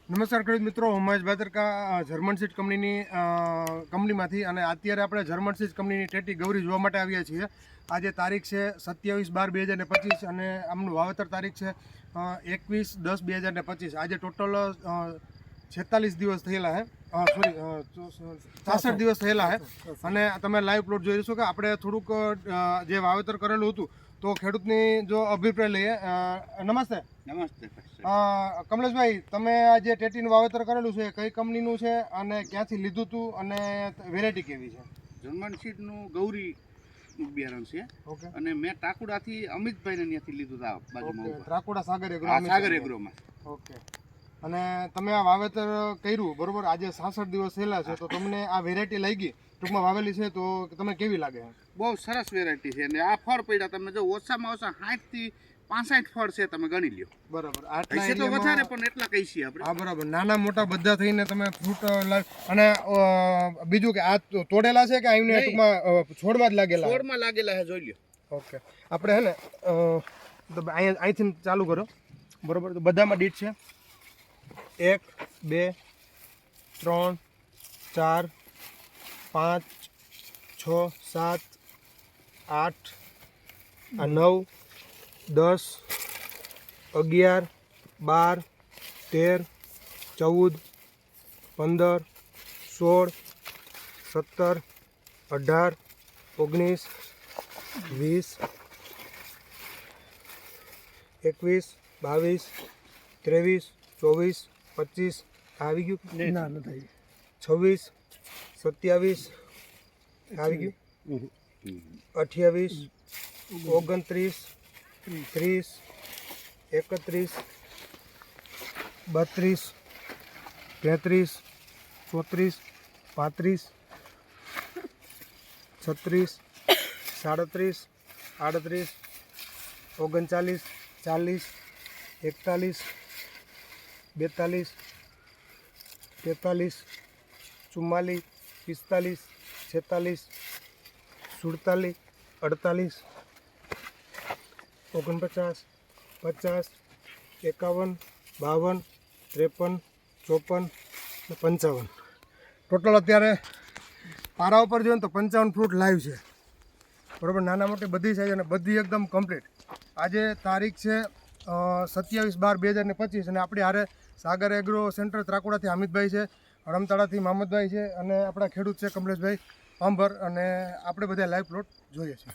નમસ્કાર ખેડૂત મિત્રો, હું મહેશ ભાદરકા જર્મન સીડ કંપનીમાંથી અને અત્યારે આપણે જર્મન સીડ કંપનીની ટેટી ગૌરી જોવા માટે આવ્યા છીએ. આજે તારીખ છે 27/12/2025 અને આમનું વાવેતર તારીખ છે 21/10/2025. આજે ટોટલ 46 દિવસ થયેલા છે, 66 દિવસ થયેલા છે અને તમે લાઈવ પ્લોટ જોઈ શકો કે આપણે થોડુંક જે વાવેતર કરેલું હતું તો ખેડૂતની જો અભિપ્રાય લઈએ. નમસ્તે. કમલેશભાઈ, તમે આ જે ટેટીનું વાવેતર કરેલું છે કઈ કંપનીનું છે અને ક્યાંથી લીધું હતું અને વેરાયટી કેવી છે? જર્મન સીડનું ગૌરી બિયારણ છે. ઓકે. અને મેં ટાકુડાથી અમિતભાઈને ત્યાંથી લીધું હતું બાજુમાં. ટાકુડા સાગર એગ્રોમાં. ઓકે. અને તમે આ વાવેતર કર્યું બરોબર, આજે 66 દિવસ થયેલા છે, તો તમને આ વેરાયટી લઈ ગઈ ટૂંકમાં વાવેલી છે તો તમે કેવી લાગે? બહુ સરસ વેરાયટી છે અને આ ફળ પડ્યા તમે જો ઓછામાં ઓછા 60 થી 65 ફળ છે, તમે ગણી લ્યો. બરાબર. આટલા તો વધારે પણ એટલા કઈ છે આપણે. હા બરાબર, નાના મોટા બધા થઈને તમે ફ્રૂટ અને બીજું કે આ તોડેલા છે કે આવીને ટૂંકમાં છોડમાં જ લાગેલા? છોડમાં લાગેલા છે, જોઈ લ્યો. ઓકે, આપણે હે ને તો અહીંથી ચાલુ કરો બરોબર. તો બધામાં દીઠ છે 1 2 3 4 5 6 7 8 9 10 11 12 13 14 15 16 17 18 19 20 21 22 23 24 25 આવી ગયું? ના નથી. 26 27 આવી ગયું? 28 29 30 31 32 33 34 35 36 37 38 39 40 41 42 43 44 45 46 47 48 49 50 51 52 53 54 ને 55. ટોટલ અત્યારે પારા ઉપર જોઈએ ને તો 55 ફ્રૂટ લાઈવ છે બરાબર. નાના મોટી બધી સાઈઝ અને બધી એકદમ કમ્પ્લીટ. આજે તારીખ છે 27/12/2025 અને આપણી હારે સાગર એગ્રો સેન્ટર ત્રાકુડાથી અમિતભાઈ છે, રમતાળાથી મહમદભાઈ છે અને આપણા ખેડૂત છે કમલેશભાઈ પાંભર, અને આપણે બધા લાઈવ પ્લોટ જોઈએ છીએ.